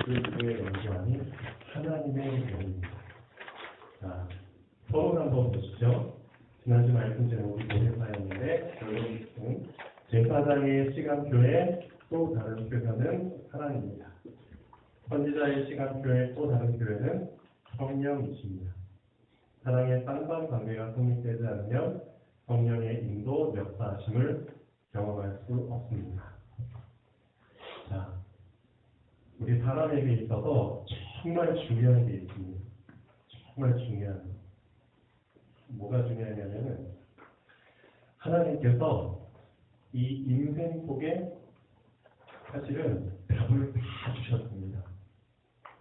그 누구의 연구하니 하나님의 연구입니다. 자, 서론 한번 보시죠. 지난주 말씀 제목이 모세사였는데 결론은 제사장의 시간표의 또 다른 표현은 하나님입니다. 선지자의 시간표의 또 다른 표현은 성령이십니다. 사랑의 쌍방 관계가 성립되지 않으면 성령의 인도 역사하심을 경험할 수 없습니다. 자, 우리 사람에게 있어서 정말 중요한 게 있습니다. 정말 중요한 거. 뭐가 중요하냐면은 하나님께서 이 인생 속에 사실은 답을 다 주셨습니다.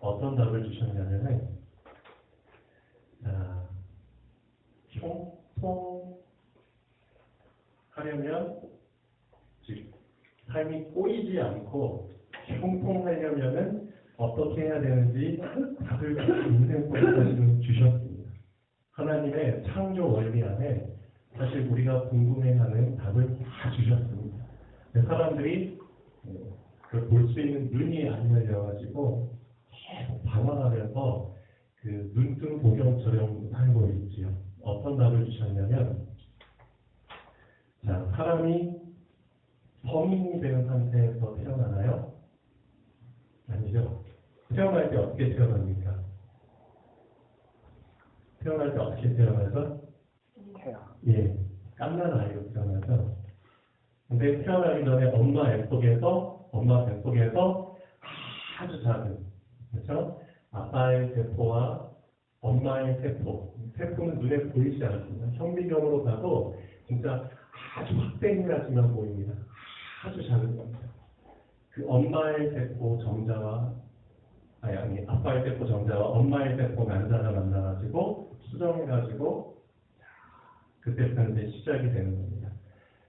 어떤 답을 주셨냐면은 형통하려면 즉 삶이 꼬이지 않고 형통하려면은 어떻게 해야 되는지 답을 인생 속에 사실은 주셨습니다. 하나님의 창조 원리 안에 사실 우리가 궁금해하는 답을 다 주셨습니다. 사람들이 그걸 볼 수 있는 눈이 안 열려가지고 계속 방황하면서 그 눈뜬 보경처럼 살고 있지요. 어떤 답을 주셨냐면, 자, 사람이 성인이 되는 상태에서 태어나나요? 아니죠. 태어날 때 어떻게 태어납니까? 태어날 때 어떻게 태어나죠? 예, 갓난 아이로 태어나죠. 근데 태어나기 전에 엄마 뱃속에서 아주 작은, 그렇죠? 아빠의 세포와 엄마의 세포는 눈에 보이지 않습니다. 현미경으로 봐도 진짜 아주 확대해야지만 보입니다. 아주 작은 겁니다. 그 엄마의 세포 정자와 아빠의 세포 정자와 엄마의 세포 난자가 만나가지고 수정해가지고 그때부터 이제 시작이 되는 겁니다.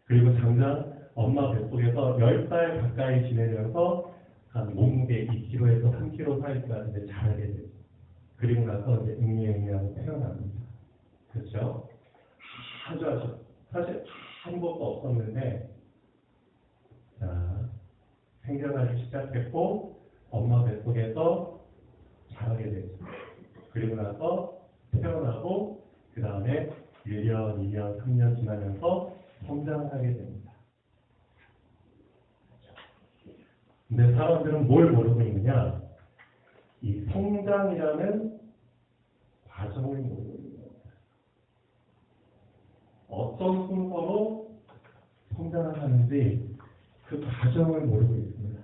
그리고 당장 엄마 뱃속에서 10달 가까이 지내면서 한 몸무게 2kg에서 3kg 사이까지 이제 자라게 되죠. 그리고 나서 이제 응애응애하고 태어납니다. 그렇죠? 아주 사실 아무것도 없었는데, 자, 생겨나기 시작했고 엄마 뱃속에서 자라게 되죠. 그리고 나서 태어나고 그 다음에 1년, 2년, 3년 지나면서 성장하게 됩니다. 근데 사람들은 뭘 모르고 있느냐? 이 성장이라는 과정을 모르고 있는 겁니다. 어떤 순서로 성장을 하는지 그 과정을 모르고 있습니다.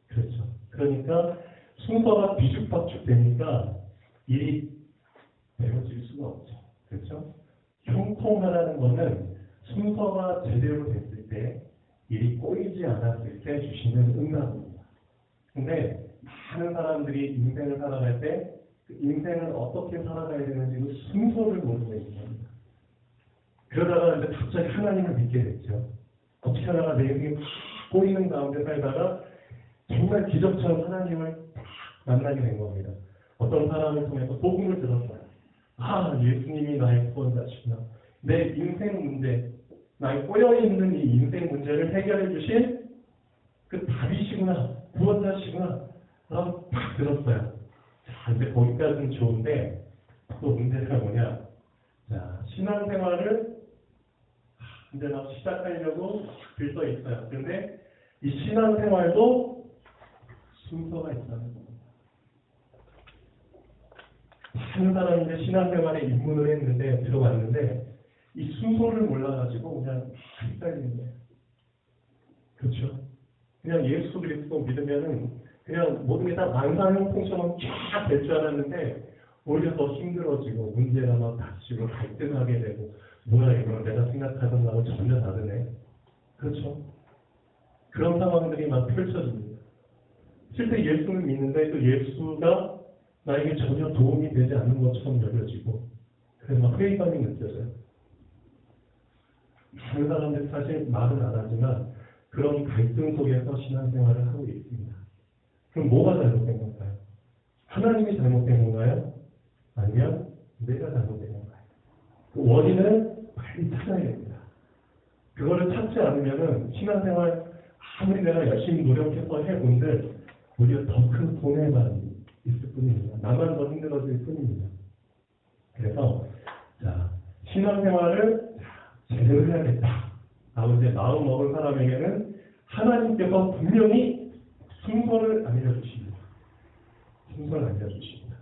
그렇죠. 그러니까 순서가 뒤죽박죽 되니까 일이 배워질 수가 없죠. 그렇죠? 형통하라는 것은 순서가 제대로 됐을 때, 일이 꼬이지 않았을 때 주시는 응답입니다. 근데 많은 사람들이 인생을 살아갈 때 그 인생을 어떻게 살아가야 되는지 그 순서를 모르고 있는 겁니다. 그러다가 이제 갑자기 하나님을 믿게 됐죠. 어떻게 하다가 내 인생이 꼬이는 가운데 살다가 정말 기적처럼 하나님을 만나게 된 겁니다. 어떤 사람을 통해서 복음을 들었어요. 아, 예수님이 나의 구원자시구나. 내 인생 문제, 나의 꼬여있는 이 인생 문제를 해결해 주신 그 답이시구나, 구원자시구나 라고 딱 들었어요. 자, 이제 거기까지는 좋은데 또 문제가 뭐냐. 자, 신앙생활을 이제 막 시작하려고 들떠 있어요. 근데 이 신앙생활도 순서가 있다는 겁니다. 많은 사람이 이제 신앙생활에 입문을 했는데, 들어갔는데 이 순서를 몰라가지고 그냥 헷갈리는 거예요. 그렇죠? 그냥 예수 그리스도 믿으면은 그냥 모든 게 다 만사형통처럼 쫙 될 줄 알았는데 오히려 더 힘들어지고 문제가 막 닥치고 갈등하게 되고, 뭐야 이거 내가 생각하던 거하고 전혀 다르네. 그렇죠? 그런 상황들이 막 펼쳐집니다. 실제 예수를 믿는데 그 예수가 나에게 전혀 도움이 되지 않는 것처럼 여겨지고, 그래서 막 회의감이 느껴져요. 많은 사람들이 사실 말은 안 하지만 그런 갈등 속에서 신앙생활을 하고 있습니다. 그럼 뭐가 잘못된 건가요? 하나님이 잘못된 건가요? 아니면 내가 잘못된 건가요? 그 원인을 빨리 찾아야 됩니다. 그거를 찾지 않으면은 신앙생활 아무리 내가 열심히 노력해서 해본들 오히려 더 큰 손해만 있을 뿐입니다. 나만 더 힘들어질 뿐입니다. 그래서 자, 신앙생활을 제대로 해야겠다 라고 이제 마음 먹은 사람에게는 하나님께서 분명히 순서를 알려주십니다. 순서를 알려주십니다.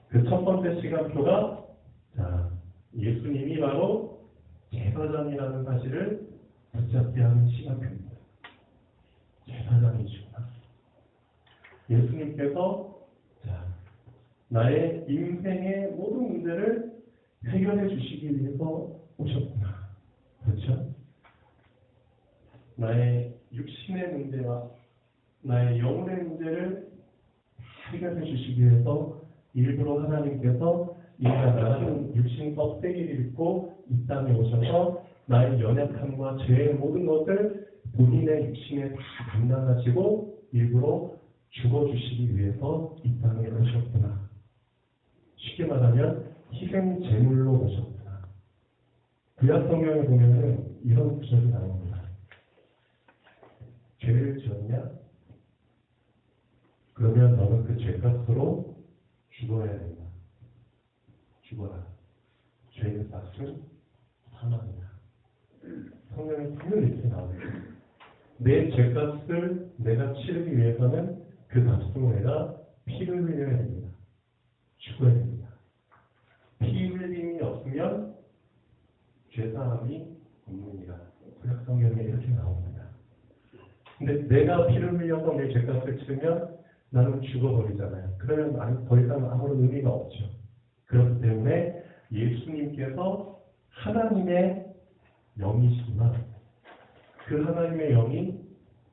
그 첫 번째 시간표가 자, 예수님이 바로 제사장이라는 사실을 붙잡게 하는 시간표입니다. 제사장이시구나. 예수님께서 자, 나의 인생의 모든 문제를 해결해 주시기 위해서 오셨구나. 그렇죠? 나의 육신의 문제와 나의 영혼의 문제를 해결해 주시기 위해서 일부러 하나님께서 인간은 육신 껍데기를 입고 이 땅에 오셔서 나의 연약함과 죄의 모든 것을 본인의 육신에 다 담당하시고 일부러 죽어주시기 위해서 이 땅에 오셨구나. 쉽게 말하면 희생 제물로 오셨구나. 구약 성경에 보면은 이런 구절이 나옵니다. 죄를 지었냐? 그러면 너는 그 죄값으로 죽어야 된다. 죽어라. 죄의 값은 사망이다. 성경에 분명히 이렇게 나옵니다. 내 죄값을 내가 치르기 위해서는 그 값으로 내가 피를 흘려야 됩니다. 죽어야 됩니다. 피 흘림이 없으면 죄사함이 없느니라. 구약 성경에 이렇게 나옵니다. 근데 내가 피를 흘려서 내 죄값을 치르면 나는 죽어버리잖아요. 그러면 더 이상 아무런 의미가 없죠. 그렇기 때문에 예수님께서 하나님의 영이시지만 그 하나님의 영이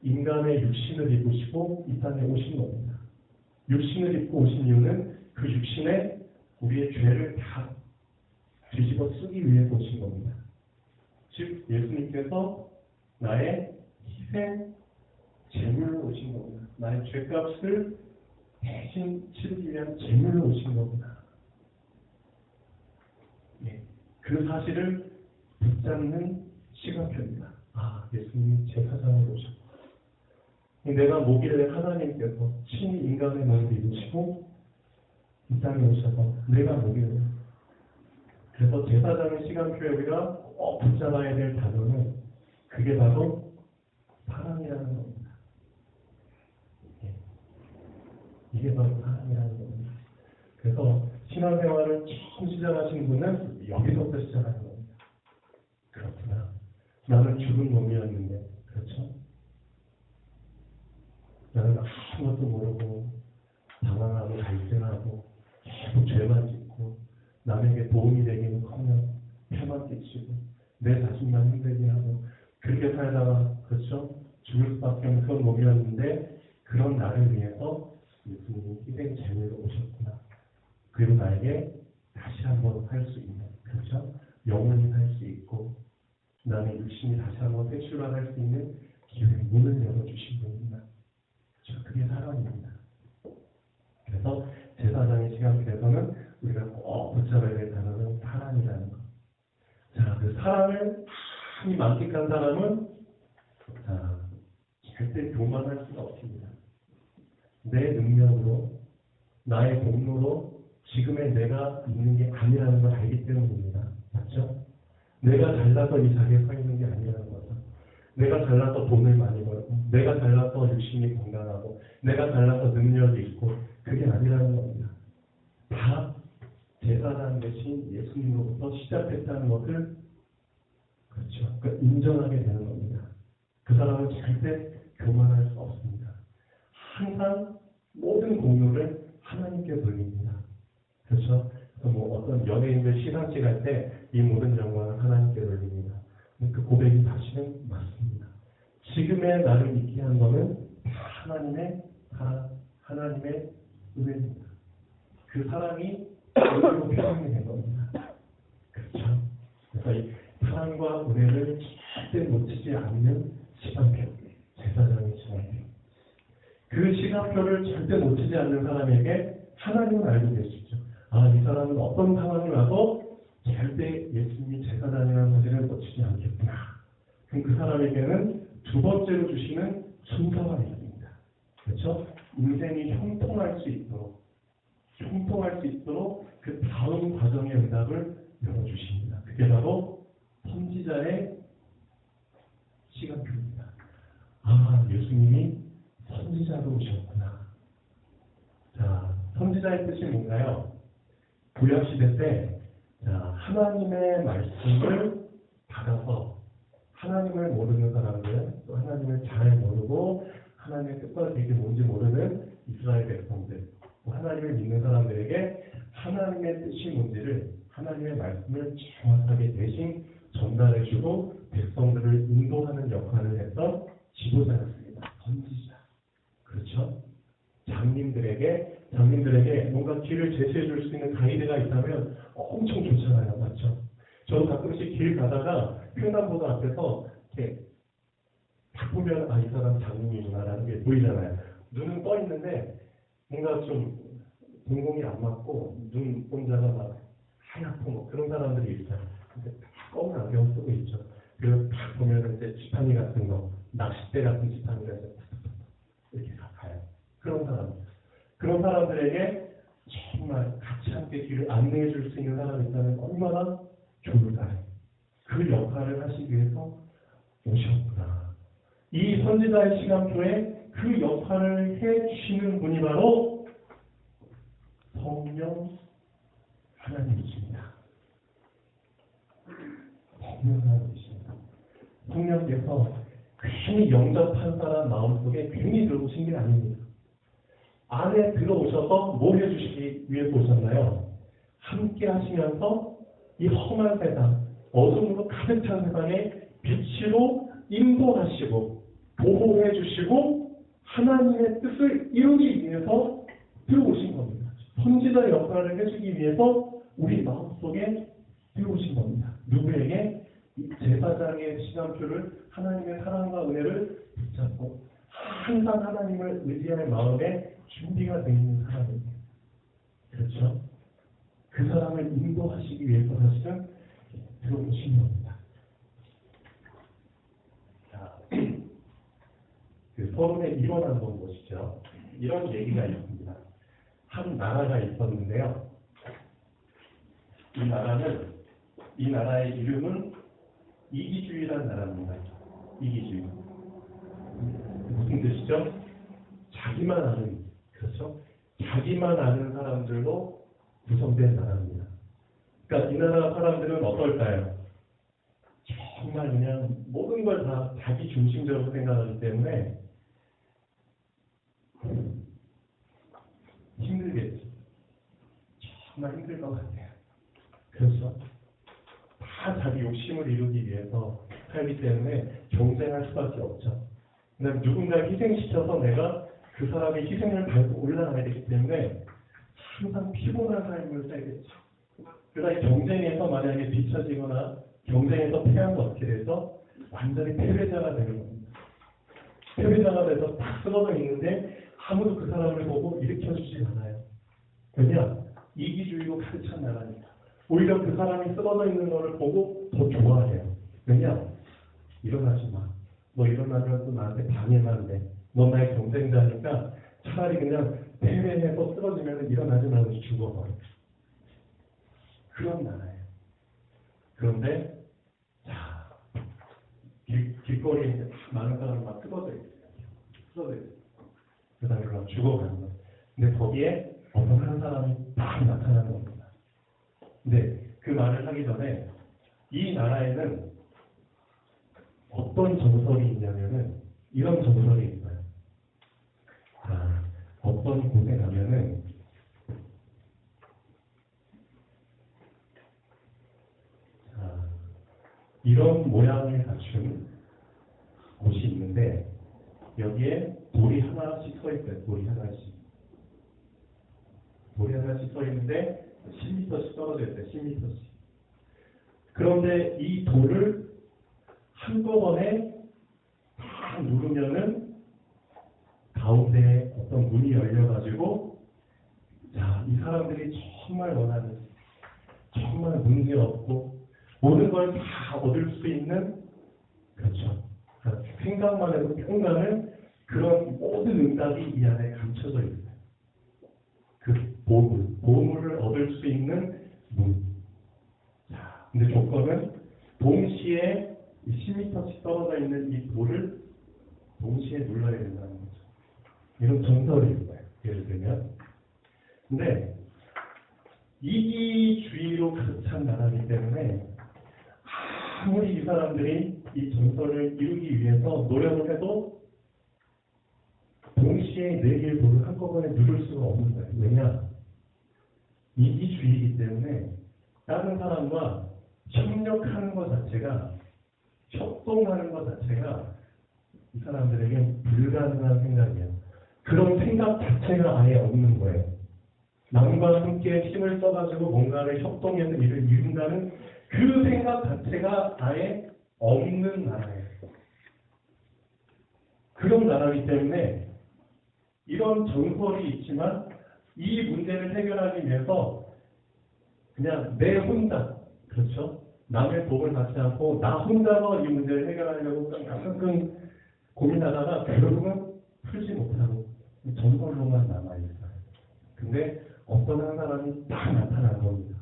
인간의 육신을 입으시고 이 땅에 오신 겁니다. 육신을 입고 오신 이유는 그 육신에 우리의 죄를 다 뒤집어 쓰기 위해 오신 겁니다. 즉 예수님께서 나의 희생 제물로 오신 겁니다. 나의 죄값을 대신 치르기 위한 제물로 오신 겁니다. 예, 그 사실을 붙잡는 시간표입니다. 아, 예수님이 제사장으로 오셨고 내가 뭐길래 하나님께서 친히 인간의 몸을 입으시고 이 땅에 오셔서 내가 뭐길래 그래서 제사장의 시간표에 우리가 꼭 붙잡아야 될 단어는 그게 바로 사랑이라는 겁니다. 예. 이게 바로 사랑이라는 겁니다. 그래서 신앙생활을 처음 시작하신 분은 여기서부터 시작하는 겁니다. 그렇구나. 나는 죽은 놈이었는데, 그렇죠? 나는 아무것도 모르고 당황하고 갈등하고 계속 죄만 짓고 남에게 도움이 되기는커녕 폐만 끼치고 내 자신만 힘들게 하고 그렇게 살다가 그렇죠? 죽을 수밖에 없는 그런 몸이었는데 그런 나를 위해서 예수님이 희생 제물로 오셨구나. 그리고 나에게 다시 한번 살 수 있는 그렇죠? 영원히 살 수 있고 나의 육신이 다시 한번 새 출발할 수 있는 기회의 문을 열어주신 분입니다. 그게 사랑입니다. 그래서 제사장의 시간표에서는 우리가 꼭 붙잡아야 될 단어는 사랑이라는 것. 자, 그 사랑을 많이 만끽한 사람은 자, 절대 교만할 수가 없습니다. 내 능력으로 나의 공로로 지금의 내가 있는 게 아니라는 걸 알기 때문입니다. 맞죠? 내가 잘나서 이 자리에 서 있는 게 아니라는 거죠. 내가 잘나서 돈을 많이 벌고 내가 잘나서 육신이 건강하고 내가 잘나서 능력이 있고 그게 아니라는 겁니다. 다 제사장 대신 예수님으로부터 시작했다는 것을 그렇죠. 그러니까 인정하게 되는 겁니다. 그 사람은 절대 교만할 수 없습니다. 항상 모든 공로를 하나님께 돌립니다. 그렇죠? 뭐 어떤 연예인들 시상식 할 때 이 모든 영광은 하나님께 돌립니다. 그 고백이 사실은 맞습니다. 지금의 나를 있게 한 것은 다 하나님의 사랑, 하나님의 은혜입니다. 그 사랑이 은혜로 표현이 된 겁니다. 그렇죠? 그래서 이 사랑과 은혜를 절대 놓치지 않는 시간표, 제사장의 시간표. 그 시간표를 절대 놓치지 않는 사람에게 하나님은 알고 계시죠. 아, 이 사람은 어떤 상황이 와도 절대 예수님이 제사장이라는 사실을 놓치지 않겠구나. 그럼 그 사람에게는 두 번째로 주시는 순서가 있습니다. 그렇죠? 인생이 형통할 수 있도록 그 다음 과정의 응답을 열어주십니다. 그게 바로 선지자의 시간표입니다. 아, 예수님이 선지자로 오셨구나. 자, 선지자의 뜻이 뭔가요? 구약시대 때 하나님의 말씀을 받아서 하나님을 모르는 사람들, 또 하나님을 잘 모르고 하나님의 뜻과 계획이 뭔지 모르는 이스라엘 백성들, 또 하나님을 믿는 사람들에게 하나님의 뜻이 뭔지를 하나님의 말씀을 정확하게 대신 전달해주고 백성들을 인도하는 역할을 했던 지도자였습니다. 선지자. 그렇죠? 장님들에게 뭔가 길을 제시해 줄 수 있는 가이드가 있다면 엄청 좋잖아요. 맞죠? 저도 가끔씩 길 가다가 횡단보도 앞에서 이렇게 딱 보면 이 사람 장님이구나라는 게 보이잖아요. 눈은 떠 있는데 뭔가 좀 공공이 안 맞고 눈 혼자가 막 하얗고 뭐 그런 사람들이 있어요. 근데 검은 안경 쓰고 있죠. 그리고 딱 보면 이제 지팡이 같은 거, 낚싯대 같은 지팡이가 이렇게 가요. 그런 사람들에게 정말 같이 함께 길을 안내해 줄 수 있는 사람이 있다면 얼마나 좋을까요? 그 역할을 하시기 위해서 오셨구나. 이 선지자의 시간표에 그 역할을 해 주시는 분이 바로 성령 하나님이십니다. 성령 하나님이십니다. 성령께서 괜히 영접한 사람 마음속에 괜히 들어오신 게 아닙니다. 안에 들어오셔서 뭘 해주시기 위해서 오셨나요? 함께 하시면서 이 험한 세상, 어둠으로 가득 찬 세상에 빛으로 인도하시고 보호해 주시고 하나님의 뜻을 이루기 위해서 들어오신 겁니다. 선지자 역할을 해주기 위해서 우리 마음속에 들어오신 겁니다. 누구에게? 이 제사장의 시간표를 하나님의 사랑과 은혜를 붙잡고 항상 하나님을 의지할 마음에 준비가 되어 있는 사람입니다. 그렇죠? 그 사람을 인도하시기 위해서 사실은 들어오신 겁니다. 자, 그 서론의 이론 한번 보시죠. 이런 얘기가 있습니다. 한 나라가 있었는데요. 이 나라의 이름은 이기주의라는 나라입니다. 이기주의. 무슨 뜻이죠? 자기만 아는, 그렇죠? 자기만 아는 사람들로 구성된 나라입니다. 그러니까 이 나라 사람들은 어떨까요? 정말 그냥 모든 걸 다 자기 중심적으로 생각하기 때문에 힘들겠죠. 정말 힘들 것 같아요. 그렇죠? 다 자기 욕심을 이루기 위해서 살기 때문에 경쟁할 수밖에 없죠. 그다음 누군가를 희생시켜서 내가 그 사람의 희생을 밟고 올라가야 되기 때문에 항상 피곤한 삶을 살겠죠. 그러다 경쟁에서 만약에 뒤처지거나 경쟁에서 패하면 어떻게 돼서 완전히 패배자가 되는 겁니다. 패배자가 돼서 딱 쓰러져 있는데 아무도 그 사람을 보고 일으켜주지 않아요. 왜냐? 이기주의로 가득 찬 나라니까. 오히려 그 사람이 쓰러져 있는 것을 보고 더 좋아해요. 왜냐? 일어나지 마. 너 일어나면 또 나한테 방해만 돼. 넌 나의 경쟁자니까 차라리 그냥 패배해서 쓰러지면 일어나지 말고 죽어버려. 그런 나라예요. 그런데 자, 길거리에 이제 많은 사람이 막 쓰러져 있어요. 그 다음에 막 죽어가는 거예요. 근데 거기에 어떤 한 사람이 딱 나타나는 겁니다. 근데 그 말을 하기 전에 이 나라에는 어떤 정설이 있냐면은 이런 정설이 있어요. 어떤 곳에 가면은 이런 모양을 갖춘 곳이 있는데 여기에 돌이 하나씩 서 있어요. 돌이 하나씩 서 있는데 10m씩 떨어져 있어요. 10m씩. 그런데 이 돌을 한꺼번에 딱 누르면은 가운데에 어떤 문이 열려가지고 이 사람들이 정말 원하는, 정말 문제없고 모든 걸 다 얻을 수 있는, 그렇죠, 생각만 해도 평강을 그런 모든 응답이 이 안에 감춰져 있어요. 그 보물을 얻을 수 있는 문. 자, 근데 조건은 동시에 10m씩 떨어져 있는 이 돌을 동시에 눌러야 된다는 거죠. 이런 정설이 있어요. 예를 들면. 근데 이기주의로 가득 찬 나라이기 때문에 아무리 이 사람들이 이 정설을 이루기 위해서 노력을 해도 동시에 4개의 돌을 한꺼번에 누를 수가 없는 거예요. 왜냐? 이기주의이기 때문에 다른 사람과 협력하는 것 자체가, 협동하는 것 자체가 이 사람들에게 불가능한 생각이에요. 그런 생각 자체가 아예 없는 거예요. 남과 함께 힘을 써가지고 뭔가를 협동해서 일을 이룬다는 그 생각 자체가 아예 없는 나라예요. 그런 나라이기 때문에 이런 정설이 있지만 이 문제를 해결하기 위해서 그냥 내 혼자, 그렇죠? 남의 도움을 받지 않고 나 혼자서 이 문제를 해결하려고 끙끙 고민하다가 결국은 풀지 못하고 정설로만 남아있어요. 근데 어떤 한 사람이 딱 나타난 겁니다.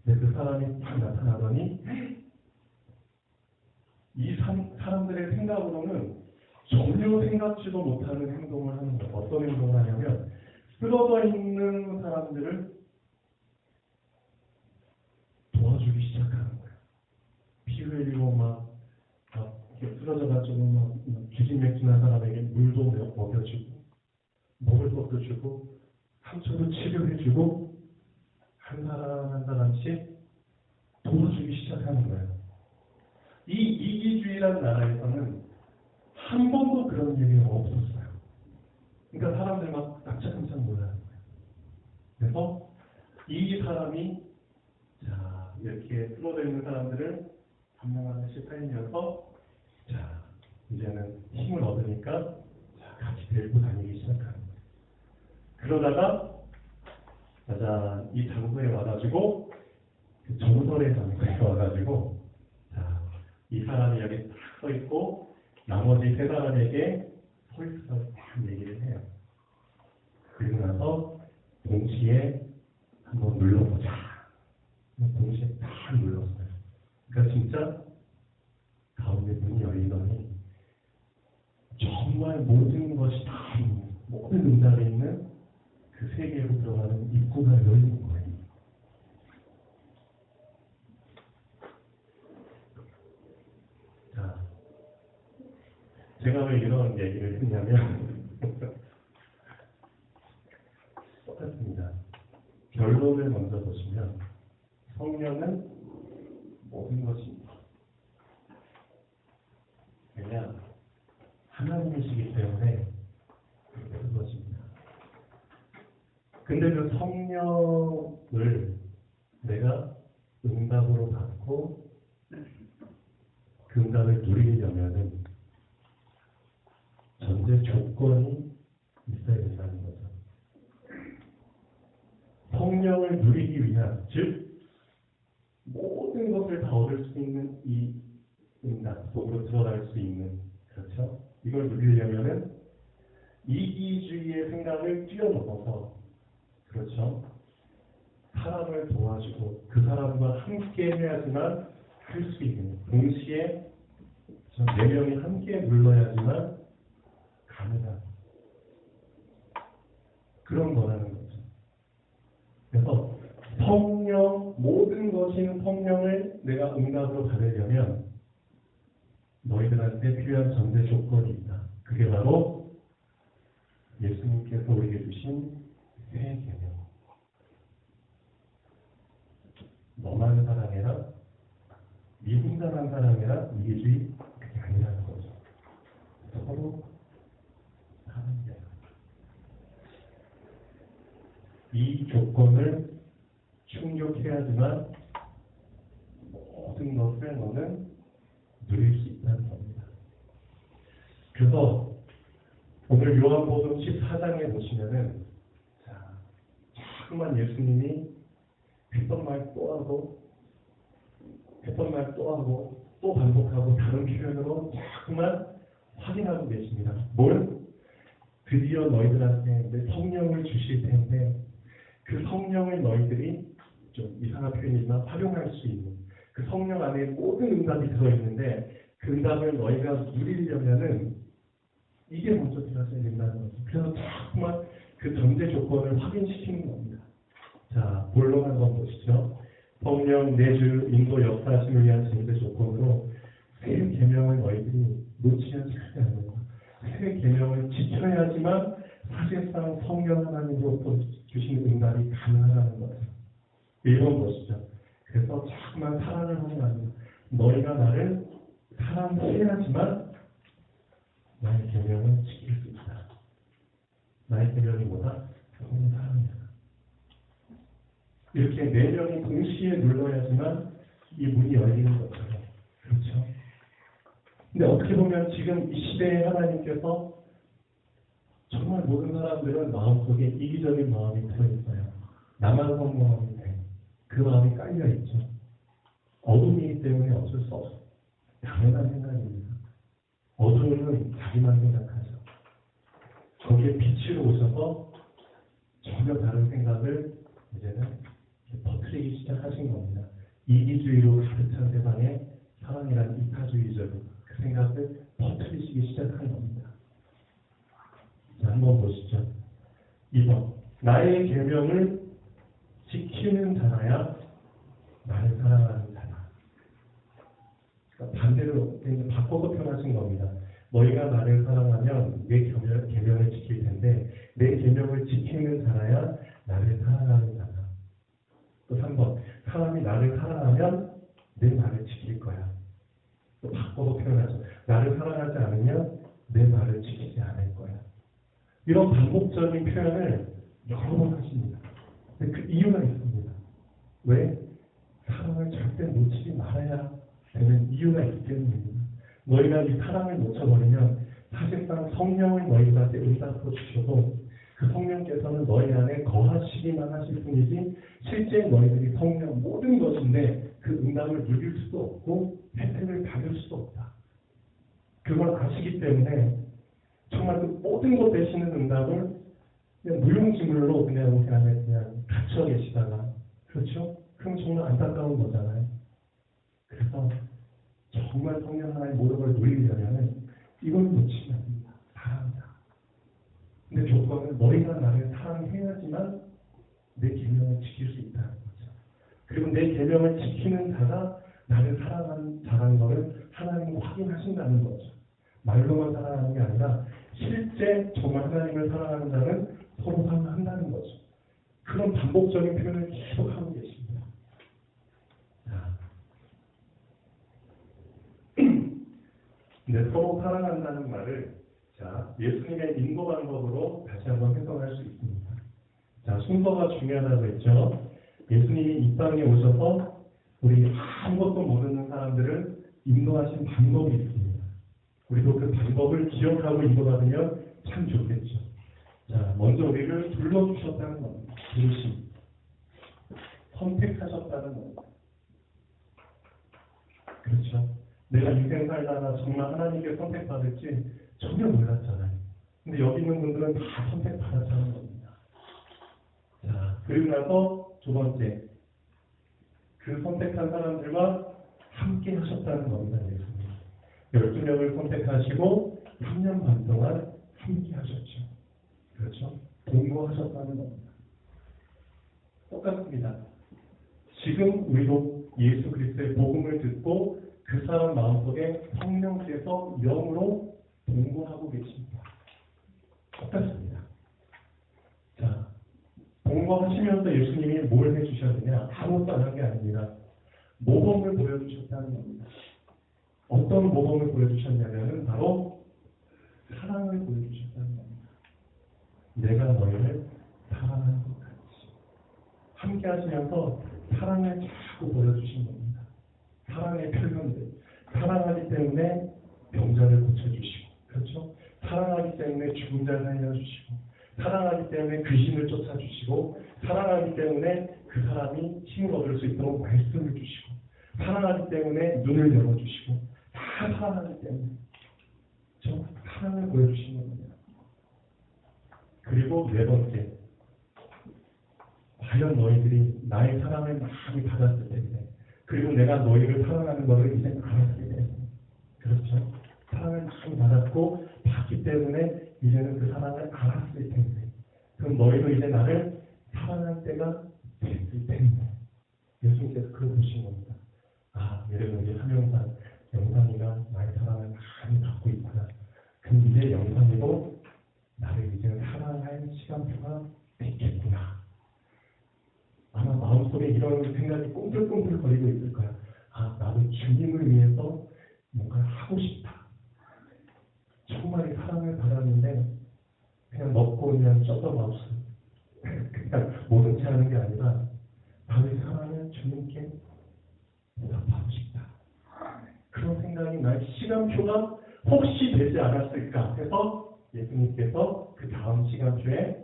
근데 그 사람이 딱 나타나더니 이 사람들의 생각으로는 전혀 생각지도 못하는 행동을 하는 거예요. 어떤 행동을 하냐면 쓰러져 있는 사람들을 도와주기 시작하는 거예요. 피 흘리고 막 이렇게 쓰러져가지고 막 기진맥진한 사람에게 물도 먹여주고 먹을 것도 주고 상처도 치료해주고 한 사람 한 사람씩 도와주기 시작하는 거예요. 이 이기주의라는 나라에서는 한 번도 그런 얘기가 없었어요. 그러니까 사람들 막 깜짝깜짝 놀라는 거예요. 그래서 이 사람이 자 이렇게 쓰러져 있는 사람들을 한 명 하나씩 살리면서 자 이제는 힘을 얻으니까 자 같이 데리고 다니기 시작하는 거예요. 그러다가 짜잔 이 장소에 와가지고 그 정설의 장소에 와가지고 자 이 사람이 여기 딱 서 있고 나머지 3사람에게 서 있어서 딱 얘기를 해요. 그리고 나서 동시에 한번 눌러보자. 동시에 딱 눌렀어요. 그러니까 진짜 가운데 문이 열리더니 정말 모든 것이 다 모든 응답이 있는 그 세계로 들어가는 입구가 열리는 거예요. 자, 제가 왜 이런 얘기를 했냐면 똑같습니다. 결론을 먼저 보시면 성령은 모든 것입니다. 왜냐? 하나님이시기 때문에 모든 것입니다. 근데 그 성령을 내가 응답으로 받고 그 응답을 누리려면은 전제 조건이 있어야 된다는 거죠. 성령을 누리기 위한, 즉 모든 것을 다 얻을 수 있는 이 응답 속으로 들어갈 수 있는, 그렇죠? 이걸 누리려면은 이기주의의 생각을 뛰어넘어서, 그렇죠? 사람을 도와주고 그 사람과 함께 해야지만 할 수 있는, 동시에 4명이 함께 눌러야지만 가능한 그런 거라는 거죠. 그래서 성령, 모든 것인 성령을 내가 응답으로 받으려면 너희들한테 필요한 전제 조건이 있다. 그게 바로 예수님께서 우리에게 주신 새 계명. 너만 사랑해라, 네 혼자만 사랑해라, 이게 그게 아니라는 거죠. 서로 사랑해라. 이 조건을 충족해야지만 모든 것을 너는 누릴 수 있다는 겁니다. 그래서 오늘 요한복음 14장에 보시면은 자, 자꾸만 예수님이 했던 말 또 하고 했던 말 또 하고 또 반복하고 다른 표현으로 자꾸만 확인하고 계십니다. 뭘? 드디어 너희들한테 내 성령을 주실 텐데 그 성령을 너희들이 좀 이상한 표현이지만 활용할 수 있는 그 성령 안에 모든 응답이 들어있는데 그 응답을 너희가 누리려면은 이게 먼저 들어가야 된다는 거죠. 그래서 자꾸만 그 전제 조건을 확인시키는 겁니다. 자, 본론 한번 보시죠. 성령 내주 인도 역사심을 위한 전제 조건으로 새 계명을 너희들이 놓치면 절대 안 된다. 새 계명을 지켜야지만 사실상 성령 하나님으로부터 주신 응답이 가능하다는 거예요. 1번 보시죠. 그래서 자꾸만 사랑을 하는 게 아니라 너희가 나를 사랑해야지만 나의 계명을 지킬 수 있다. 나의 계명이 뭐다? 성령 사랑이다. 이렇게 네 명이 동시에 눌러야지만 이 문이 열리는 것처럼. 그렇죠? 근데 어떻게 보면 지금 이 시대에 하나님께서 정말 모든 사람들은 마음속에 이기적인 마음이 들어있어요. 나만 성공하면 돼. 그 마음이 깔려있죠. 어둠이기 때문에 어쩔 수 없어. 당연한 생각입니다. 어둠은 자기만 생각하죠. 거기에 빛으로 오셔서 전혀 다른 생각을 이제는 퍼뜨리기 시작하신 겁니다. 이기주의로 가득 찬 세상에 사랑이란 이타주의적으로 그 생각을 퍼뜨리시기 시작한 겁니다. 자, 한번 보시죠. 2번. 나의 계명을 지키는 자라야 나를 사랑하는 자다. 그러니까 반대로 이제 바꿔서 표현하신 겁니다. 너희가 나를 사랑하면 내 계명을 지킬 텐데 내 계명을 지키는 자라야 나를 사랑하는 자다. 또 3번. 사람이 나를 사랑하면 내 말을 지킬 거야. 또 바꿔서 표현하죠. 나를 사랑하지 않으면 내 말을 지키지 않을 거야. 이런 반복적인 표현을 여러 번 하십니다. 근데 그 이유가 있습니다. 왜? 사랑을 절대 놓치지 말아야 되는 이유가 있기 때문입니다. 너희가 이 사랑을 놓쳐버리면 사실상 성령을 너희들한테 응답으로 주셔도 그 성령께서는 너희 안에 거하시기만 하실 뿐이지 실제 너희들이 성령 모든 것인데 그 응답을 누릴 수도 없고 혜택을 받을 수도 없다. 그걸 아시기 때문에 정말 그 모든 것 되시는 응답을 그냥 무용지물로 그냥 갇혀 계시다가 그렇죠? 그럼 정말 안타까운 거잖아요. 그래서 정말 성령 하나의 모든 걸 누리려면 이걸 놓치면 안 됩니다. 사랑이다. 근데 조건은 너희가 나를 사랑해야지만 내 계명을 지킬 수 있다는 거죠. 그리고 내 계명을 지키는 자가 나를 사랑하는 자라는 것을 하나님이 확인하신다는 거죠. 말로만 사랑하는 게 아니라 실제 정말 하나님을 사랑하는 자는 서로 사랑한다는 거죠. 그런 반복적인 표현을 계속 하고 계십니다. 자, 근데 서로 사랑한다는 말을 자 예수님의 인도 방법으로 다시 한번 해석할 수 있습니다. 자, 순서가 중요하다고 했죠. 예수님이 이 땅에 오셔서 우리 아무것도 모르는 사람들을 인도하신 방법이 있습니다. 우리도 그 방법을 기억하고 인도받으면 참 좋겠죠. 자, 먼저 우리를 불러주셨다는 겁니다. 부르심. 선택하셨다는 겁니다. 그렇죠. 내가 인생 살다가 정말 하나님께 선택받을지 전혀 몰랐잖아요. 근데 여기 있는 분들은 다 선택받았다는 겁니다. 자, 그리고 나서 두 번째. 그 선택한 사람들과 함께 하셨다는 겁니다. 예수님. 12명을 선택하시고 3년 반 동안 함께 하셨죠. 그렇죠? 동거하셨다는 겁니다. 똑같습니다. 지금 우리도 예수 그리스도의 복음을 듣고 그 사람 마음속에 성령께서 영으로 동거하고 계십니다. 똑같습니다. 자, 동거하시면서 예수님이 뭘 해주셨느냐? 아무것도 안 한 게 아닙니다. 모범을 보여주셨다는 겁니다. 어떤 모범을 보여주셨냐면 바로 사랑을 보여주셨다는 겁니다. 내가 너희를 사랑하는 것 같이. 함께 하시면서 사랑을 자꾸 보여주신 겁니다. 사랑의 표현들. 사랑하기 때문에 병자를 고쳐주시고, 그렇죠? 사랑하기 때문에 죽은 자를 살려주시고, 사랑하기 때문에 귀신을 쫓아주시고, 사랑하기 때문에 그 사람이 힘을 얻을 수 있도록 말씀을 주시고, 사랑하기 때문에 눈을 열어주시고, 다 사랑하기 때문에 저 사랑을 보여주시는 겁니다. 그리고 네 번째, 과연 너희들이 나의 사랑을 많이 받았을 텐데, 그리고 내가 너희를 사랑하는 것을 이제 알았을 텐데, 그렇죠? 사랑을 많이 받았고 받기 때문에 이제는 그 사랑을 알았을 텐데, 그럼 너희도 이제 나를 사랑할 때가 됐을 텐데, 예수님께서 그걸 보신 겁니다. 아, 여러분 이제 하명상 영상이가 나의 사랑을 많이 받고 있구나. 그럼 이제 영상이도 나를 이제 사랑할 시간표가 됐겠구나. 아마 마음속에 이런 생각이 꿈틀꿈틀 거리고 있을 거야. 아, 나도 주님을 위해서 뭔가 하고 싶다. 정말 사랑을 받았는데 그냥 먹고 그냥 쩌더마우스 그냥 모른 채 하는 게 아니라 나의 사랑을 주님께 보답하고 싶다. 그런 생각이 나의 시간표가 혹시 되지 않았을까 해서 예수님께서 그 다음 시간표에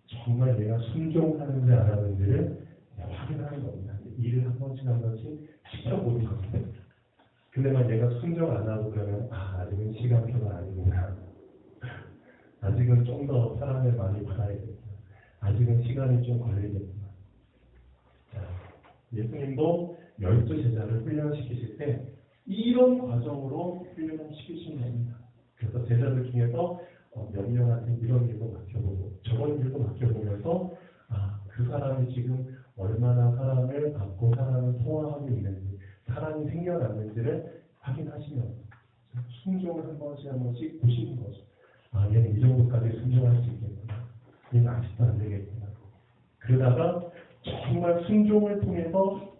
정말 내가 순종하는지 안 하는지를 확인하는 겁니다. 일을 한 번씩 지켜보는 겁니다. 근데 만 얘가 순종 안 하고 그러면 아직은 시간표가 아니구나. 아직은 좀 더 사랑을 많이 받아야겠구나. 아직은 시간이 좀 걸리겠구나. 자, 예수님도 12제자를 훈련시키실 때 이런 과정으로 훈련을 시키신 겁니다. 그래서 제자들 중에서 몇 명한테 이런 일도 맡겨보고 저런 일도 맡겨보면서 그 사람이 지금 얼마나 사랑을 받고 사랑을 소화하고 있는지 사랑이 생겨났는지를 확인하시면서 순종을 한 번씩 보시는 거죠. 얘는 이 정도까지 순종할 수 있겠구나. 얘는 아직도 안 되겠구나. 그러다가 정말 순종을 통해서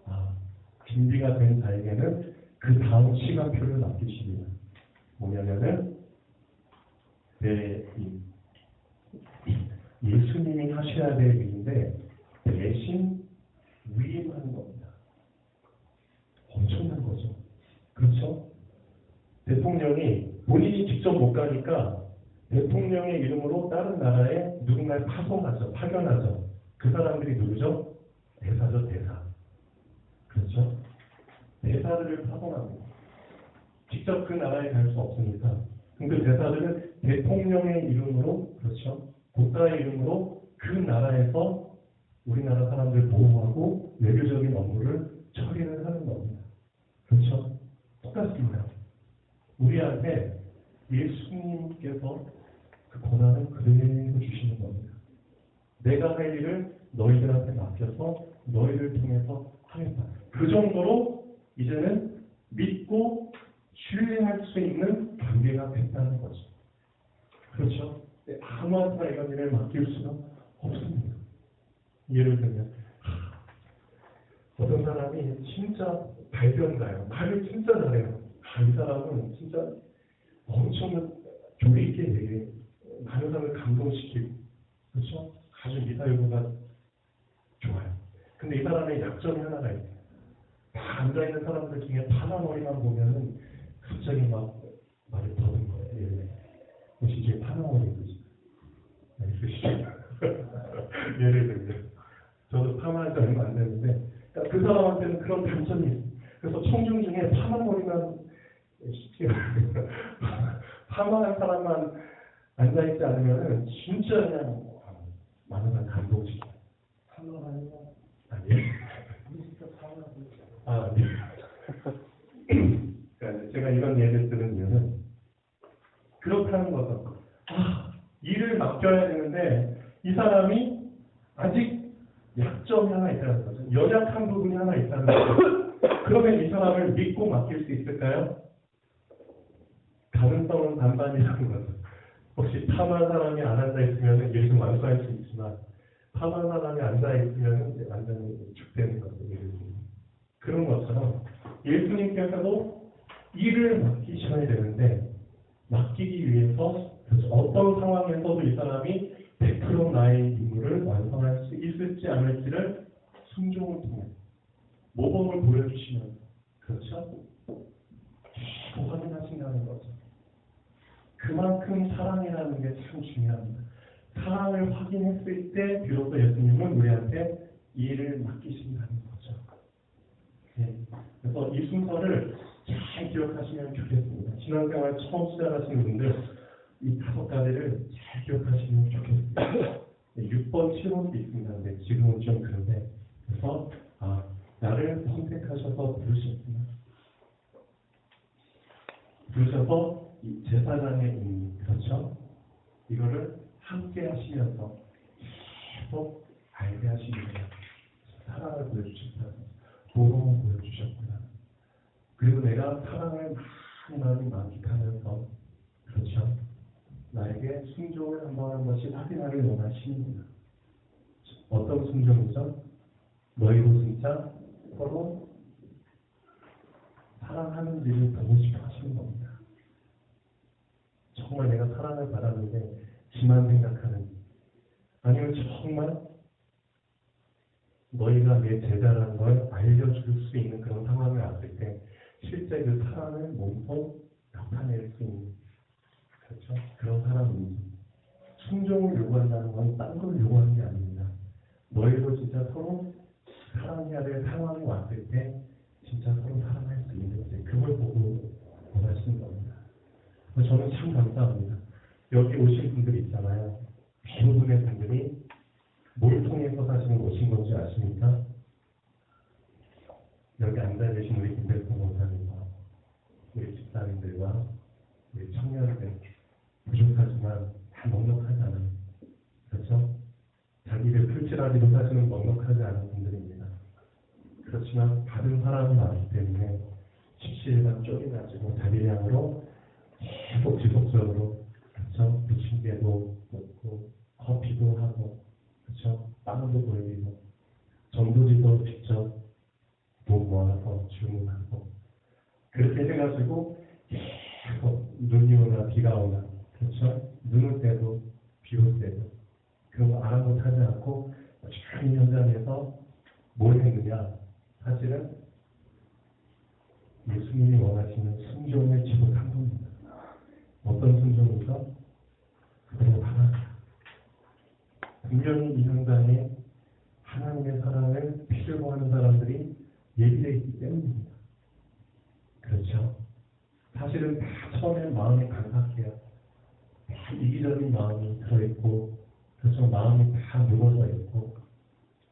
준비가 된 자에게는 그 다음 시간표를 맡기십니다. 뭐냐면은 예수님이 하셔야 될 일인데 대신 위임하는 겁니다. 엄청난 거죠. 그렇죠? 대통령이 본인이 직접 못 가니까 대통령의 이름으로 다른 나라에 누군가를 파견하죠. 그 사람들이 누구죠? 대사죠, 대사. 그렇죠? 대사들을 파송합니다. 직접 그 나라에 갈 수 없으니까. 그 대사들은 대통령의 이름으로, 그렇죠? 국가의 이름으로 그 나라에서 우리나라 사람들 보호하고 외교적인 업무를 처리를 하는 겁니다. 그렇죠? 똑같습니다. 우리한테 예수님께서 그 권한을 그대로 주시는 겁니다. 내가 할 일을 너희들한테 맡겨서 너희를 통해서 하겠다. 그 정도로 이제는 믿고 신뢰할 수 있는 관계가 됐다는 거죠. 그렇죠? 아무한테나 이런 일을 맡길 수가 없습니다. 예를 들면 어떤 사람이 진짜 발견가요. 말을 진짜 잘해요. 이 사람은 진짜 엄청난 교리 있게 얘기해. 많은 사람을 감동시키고, 그렇죠? 아주 미사여구가 좋아요. 근데 이 사람의 약점이 하나가 있어요. 다 앉아있는 사람들 중에 파나머리만 보면은 갑자기 막 말을 더는 거예요. 혹시 이게 파나머리인지 있으시죠? 예를 들면 저도 파마한 지 얼마 안 됐는데 그 사람한테는 그런 단점이 있어요. 그래서 청중 중에 파마머리만 쉽게 파마한 사람만 앉아있지 않으면은 진짜 그냥 많은 사람 감동시켜요. 파마가 아니라 아니에요. 진짜 파마가 네. 그러니까 제가 이런 예를 드는 이유는 그렇다는 거죠. 일을 맡겨야 되는데 이 사람이 아직 약점이 하나 있다는 거죠. 연약한 부분이 하나 있다는 거죠. 그러면 이 사람을 믿고 맡길 수 있을까요? 가능성은 반반이라는 거죠. 혹시 파마한 사람이 안 앉아있으면 일을 완수할 수 있지만 파마한 사람이 앉아있으면 완전히 죽되는 거죠. 그런 것처럼 예수님께서도 일을 맡기셔야 되는데 맡기기 위해서 어떤 상황에서도 이 사람이 100% 나의 임무를 완성할 수 있을지 않을지를 순종을 통해 모범을 보여주시면서 그렇죠? 계속 확인하신다는 거죠. 그만큼 사랑이라는 게 참 중요합니다. 사랑을 확인했을 때 비로소 예수님은 우리한테 이 일을 맡기신다는 거죠. 네. 그래서 이 순서를 잘 기억하시면 좋겠습니다. 신앙생활 처음 시작하시는 분들 이 5가지를 잘 기억하시면 좋겠습니다. 6번, 7번도 있습니다. 근데 지금은 좀 그런데, 그래서 나를 선택하셔서 부르셨구나. 부르셔서 이 제사장의 의미, 그렇죠? 이거를 함께 하시면서 계속 알게 하시는 거예요. 사랑을 보여주셨다. 모범을 보여주셨구나. 그리고 내가 사랑을 많이 만끽하면서, 그렇죠? 나에게 순종을 한번 한 번씩 확인하길 원하시는구나. 어떤 순종이죠? 너희도 진짜 서로 사랑하는지를 보고 싶어 하시는 겁니다. 정말 내가 사랑을 받았는데 지만 생각하는지, 아니면 정말 너희가 내 제자라는 걸 알려줄 수 있는 그런 상황을 왔을 때 실제 그 사랑을 몸소 나타낼 수 있는, 그렇죠? 그런 사람입니다. 순종을 요구한다는 건 딴 걸 요구하는 게 아닙니다. 너희도 진짜 서로 사랑해야 될 상황이 왔을 때 진짜 서로 사랑할 수 있는지, 그걸 보고 원하시는 겁니다. 저는 참 감사합니다. 여기 오신 분들이 있잖아요. 대부분의 분들이 뭘 통해서 사실은 오신 건지 아십니까? 여기 앉아 계신 우리 김백성 목사님과 우리 집사님들과 우리 청년들, 부족하지만 다 넉넉하잖아요. 그렇죠? 자기를 풀칠하기도 사실은 넉넉하지 않은 분들입니다. 그렇지만 받은 사람이 많기 때문에 십시일반 쪼개가지고 자기를 향으로 계속 지속적으로, 그렇죠? 부침개도 먹고 커피도 하고, 그렇죠? 빵도 보여드리고 전도지도 직접 돈 모아서 주문하고, 그렇게 해가지고 계속 눈이 오나 비가 오나, 그렇죠? 눈 올 때도 비 올 때도 그런 거 아랑곳하지 않고 조용히 현장에서 뭘 했느냐? 사실은 예수님이 원하시는 순종을 지속한 겁니다. 어떤 순종이죠? 그대로 하나. 분명히 이 현장에 하나님의 사랑을 필요로 하는 사람들이 예비되어 있기 때문입니다. 그렇죠? 사실은 다 처음에 마음이 강팍해요. 다 이기적인 마음이 들어있고, 그렇죠? 마음이 다 무너져 있고,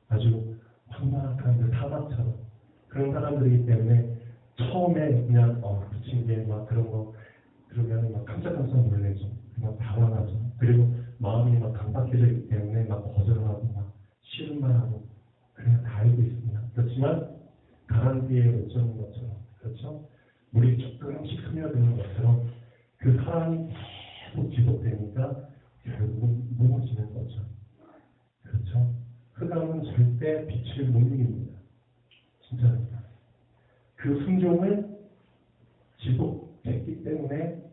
아주 황망한 그 사막처럼 그런 사람들이기 때문에 처음에 그냥 부침개 막 그런 거 그러면 막 깜짝깜짝 놀래죠. 막 당황하죠. 그리고 마음이 막 강박해져 있기 때문에 막 거절하고 막 싫은 말하고 그냥 다 알고 있습니다. 그렇지만 강한 뒤에 어쩌는 것처럼, 그렇죠? 물이 조금씩 스며드는 것처럼 그 사랑이 계속 지속되니까 결국은 무너지는 거죠. 그렇죠? 흑암은 절대 빛을 못 이깁니다. 진짜입니다. 그 순종을 지속했기 때문에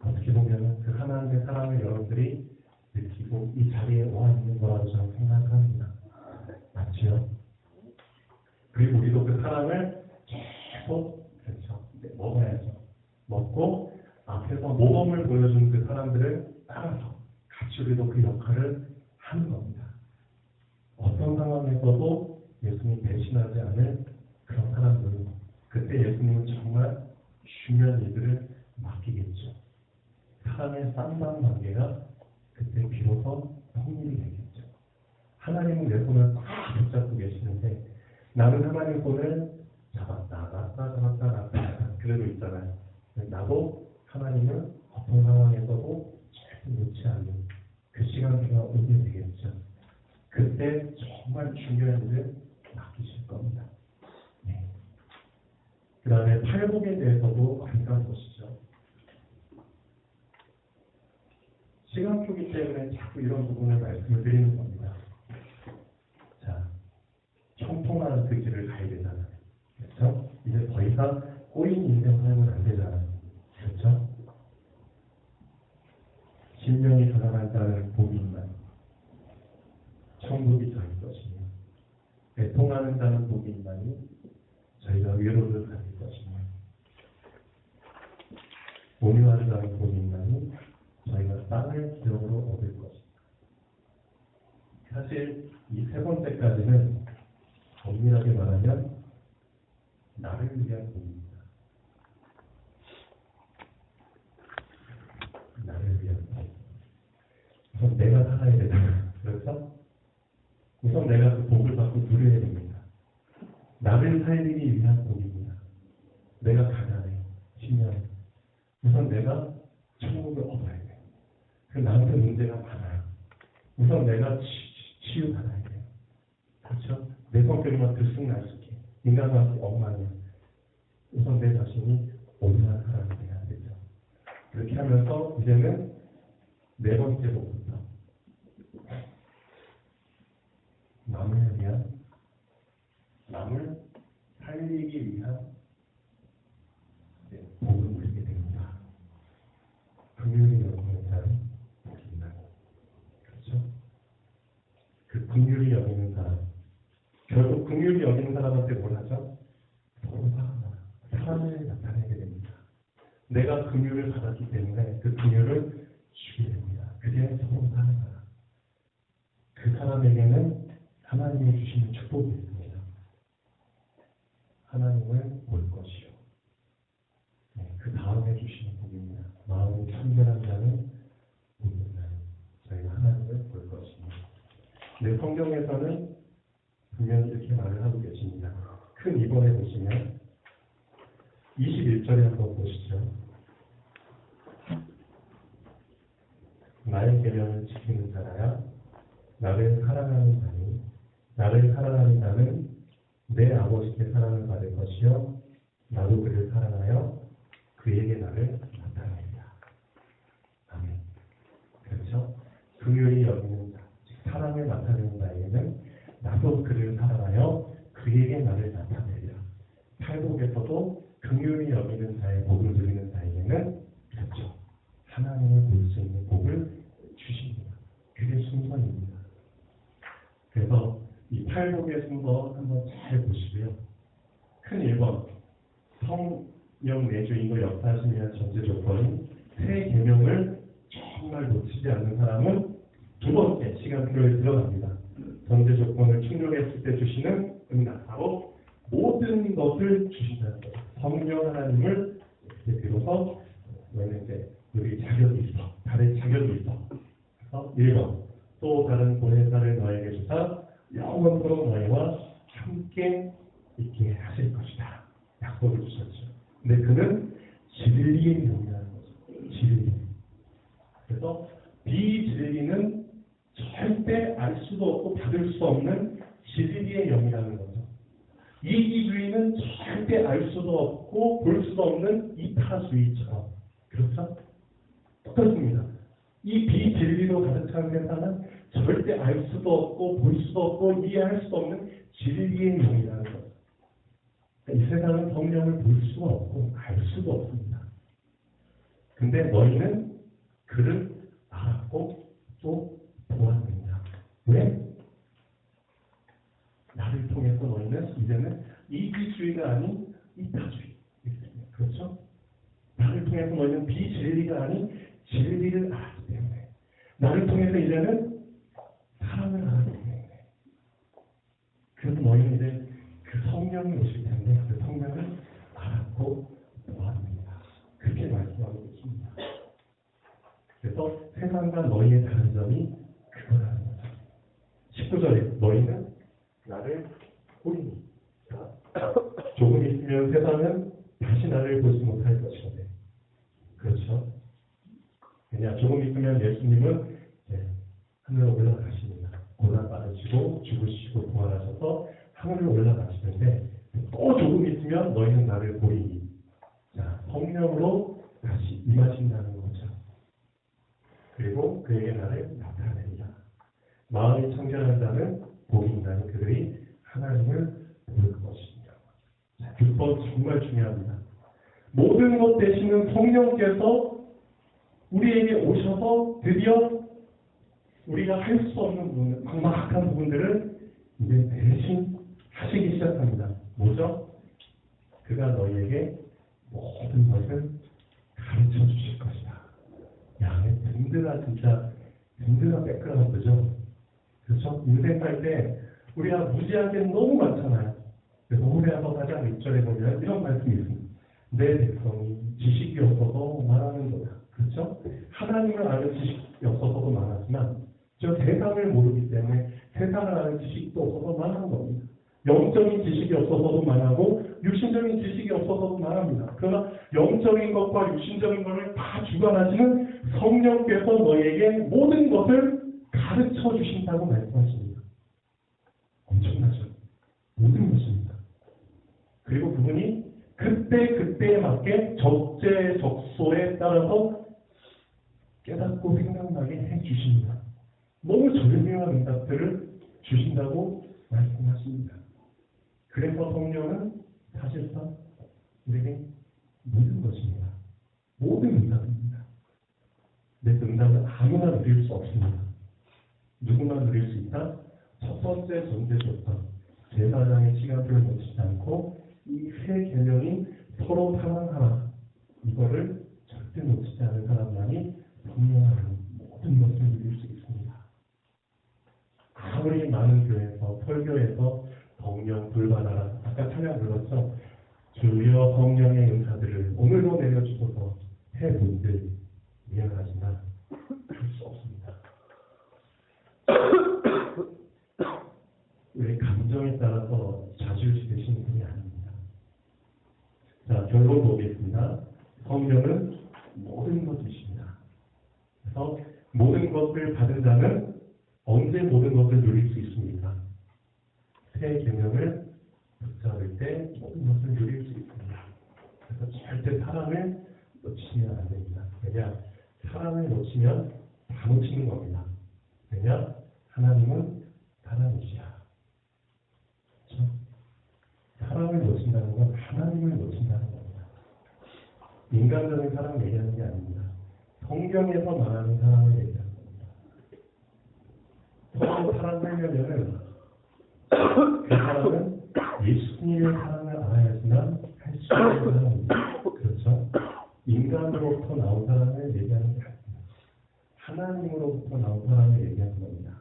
어떻게 보면 그 하나님의 사랑을 여러분들이 느끼고 이 자리에 와 있는 거라고 저는 생각을 합니다. 맞지요? 그리고 우리도 그 사랑을 계속, 그렇죠? 먹어야죠. 먹고 앞에서 모범을 보여준 그 사람들을 따라서 같이 우리도 그 역할을 하는 겁니다. 어떤 상황에서도 예수님 배신하지 않을 그런 사람들은 그때 예수님은 정말 중요한 일들을 맡기겠죠. 사랑의 쌍방 관계가 그때 비로소 통일이 되겠죠. 하나님은 내 손을 꽉 붙잡고 계시는데 나는 하나님 손을 잡았다 놨다 그래도 있잖아요. 나도 하나님은 어떤 상황에서도 절대 놓지 않는 그 시간대가 오게 되겠죠. 그때 정말 중요한 일을 맡기실 겁니다. 네. 그 다음에 팔복에 대해서도 잠깐 보시죠. 시간 표기 때문에 자꾸 이런 부분을 말씀을 드리는 겁니다. 자, 형통하는 그 길을 가야 되잖아요. 그렇죠? 이제 더 이상 꼬인 인생 살면 안 되잖아요. 그렇죠? 신명이 가난한 자는 복이 있나요? 천국이 저희 것이며 애통하는 자는 복이 있나니 저희가 위로를 가질 것이며 온유하는 자는 복이 있나니 저희가 땅을 기업으로 얻을 것입니다. 사실 이 세 번째까지는 엄밀하게 말하면 나를 위한 복입니다. 나를 위한 복. 내가 살아야 되잖아. 그렇죠? 우선 내가 그 복을 받고 누려야 됩니다. 나를 살리기 위한 복입니다. 내가 가난해, 심령해. 우선 내가 천국을 얻어야 돼. 그 나한테 문제가 많아요. 우선 내가 치유받아야 돼요. 그렇죠? 내 성격이만 들쑥날쑥해. 인간관계 엉망이야. 우선 내 자신이 온전한 사람이 돼야 되죠. 그렇게 하면서 이제는 네 번째 복부터 남을 살리기 위한 복을 누리게 됩니다. 긍휼이 여기는 사람 복입니다. 그렇죠? 그 긍휼이 여기는 사람, 결국 긍휼이 여기는 사람한테 뭘 하죠? 서로 사랑을 나타내게 됩니다. 내가 긍휼을 받았기 때문에 그 긍휼을 주게 됩니다. 그게 서로 사는 사람. 그 사람에게는 하나님이 주시는 축복이 있습니다. 하나님을 볼 것이요. 그 다음에 주시는 복입니다. 마음이 청결한 자는 복이 있나니 저희가 하나님을 볼 것입니다. 네, 성경에서는 분명히 이렇게 말을 하고 계십니다. 큰 2번에 보시면 21절에 한번 보시죠. 나의 계명을 지키는 자라야 나를 사랑하는 자니 나를 사랑하는 자는 내 아버지께 사랑을 받을 것이요 나도 그를 사랑하여 그에게 나를 나타내리라. 아멘. 그렇죠? 긍휼히 여기는 자, 즉 사랑을 나타내는 자에게는 나도 그를 사랑하여 그에게 나를 나타내리라. 팔복에서도 긍휼히 여기는 자의 복을 누리는 자에게는 그렇죠. 하나님을 볼 수 있는 복을 주십니다. 그게 순서입니다. 그래서 이 팔복의 순서 한번 잘 보시고요. 큰 1번, 성령 내주인으로 역사하시기 위한 전제 조건인 새 계명을 정말 놓치지 않는 사람은 두 번째 시간표에 들어갑니다. 전제 조건을 충족했을 때 주시는 응답, 바로 모든 것을 주신다는 거예요. 성령 하나님을 이렇게 비로소 너희는 이제 우리 자격이 있어, 다른 자격이 있어. 그래서 1번, 또 다른 보혜사를 너에게 주사 영원토록 너희와 함께 있게 하실 것이다. 약속을 주셨죠. 근데 그는 진리의 영이라는 거죠. 진리. 그래서 비진리는 절대 알 수도 없고 받을 수 없는 진리의 영이라는 거죠. 이기주의는 절대 알 수도 없고 볼 수도 없는 이타주의처럼. 그렇죠? 똑같습니다. 이 비진리로 가득 찬 세상은 절대 알 수도 없고 볼 수도 없고 이해할 수도 없는 진리의 영이라는 거죠. 이 세상은 성령을 볼 수가 없고 알 수도 없습니다. 근데 너희는 그를 알았고 또 보았느냐. 왜? 나를 통해서 너희는 이제는 이기주의가 아닌 이타주의. 그렇죠? 나를 통해서 너희는 비진리가 아닌 진리를 알았기 때문에, 나를 통해서 이제는 사랑을 알았기 때문에, 그래서 너희는 이제 그 성령이 오실 텐데 그 성령을 알았고 보았습니다. 그렇게 말씀하고 있습니다. 그래서 세상과 너희의 다른 점이 그거라는 거죠. 19절에 너희는 나를 보리니 조금 있으면 세상은 다시 나를 보지 못할 것인데. 그렇죠? 왜냐, 조금 있으면 예수님은 하늘로 올라가십니다. 고난 받으시고 죽으시고 부활하셔서 하늘로 올라가시는데 또 조금 있으면 너희는 나를 보리니. 자, 성령으로 다시 임하신다는 거죠. 그리고 그에게 나를 나타내리라. 마음이 청결한 자는 복이 있나니 그들이 하나님을 볼 것이며. 자, 6번 정말 중요합니다. 모든 것 되시는 성령께서 우리에게 오셔서 드디어 우리가 할 수 없는 부분, 막막한 부분들을 이제 대신 하시기 시작합니다. 뭐죠? 그가 너희에게 모든 것을 가르쳐 주실 것이다. 야, 진짜 든든한 백그라운드죠. 그렇죠? 인생 살 때 우리가 무지한 게 너무 많잖아요. 그래서 호세아서 4장 6절에 보면 이런 말씀이 있습니다. 내 백성이 지식이 없어서 말하는 거다. 그렇죠? 그렇죠? 하나님을 아는 지식이 없어서도 많았지만 저 세상을 모르기 때문에 세상을 아는 지식도 없어서 많은 겁니다. 영적인 지식이 없어서도 많하고 육신적인 지식이 없어서도 많합니다. 그러나 영적인 것과 육신적인 것을 다 주관하시는 성령께서 너에게 모든 것을 가르쳐 주신다고 말씀하십니다. 엄청나죠? 모든 것입니다. 그리고 그분이 그때에 맞게 적재적소에 따라서 깨닫고 생각나게 해주십니다. 너무 절묘한 응답들을 주신다고 말씀하십니다. 그래서 성령은 사실상 우리에게 모든 것입니다. 모든 응답입니다. 내 응답은 아무나 누릴 수 없습니다. 누구나 누릴 수 있다? 첫 번째 전제조건, 제사장의 시간표를 놓치지 않고 이 세 개념이 서로 사랑하라. 이거를 절대 놓치지 않은 사람만이 성령하는 모든 것을 누릴 수 있습니다. 아무리 많은 교회에서 설교에서 성령 불받아라. 아까 찬양 불렀죠. 주여 성령의 은사들을 오늘도 내려주셔서 해본들 미안하지만 그럴 수 없습니다. 우리 감정에 따라서 좌지우지 되시는 분이 아닙니다. 자, 결론 보겠습니다. 성령은 모든 것이십니다. 그래서 모든 것을 받은 자는 언제 모든 것을 누릴 수 있습니까? 새 개념을 붙잡을 때 모든 것을 누릴 수 있습니다. 그래서 절대 사랑을 놓치면 안 됩니다. 왜냐? 사랑을 놓치면 다 놓치는 겁니다. 왜냐? 하나님은 사랑이시야. 그렇죠? 사랑을 놓친다는 건 하나님을 놓친다는 겁니다. 인간적인 사랑 얘기하는 게 아닙니다. 성경에서 말하는 사랑을 얘기하는 겁니다. 서로 사랑하려면은 그 사람은 예수님의 사랑을 알아야지만 할 수 있는 사랑입니다. 그렇죠? 인간으로부터 나온 사랑을 얘기하는 게 아닙니다. 하나님으로부터 나온 사랑을 얘기하는 겁니다.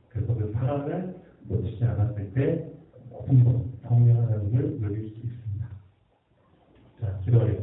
그래서 그 사랑을 놓치지 않았을 때 모든 것, 성령 하나님을 누릴 수 있습니다. 자, 기도하겠습니다.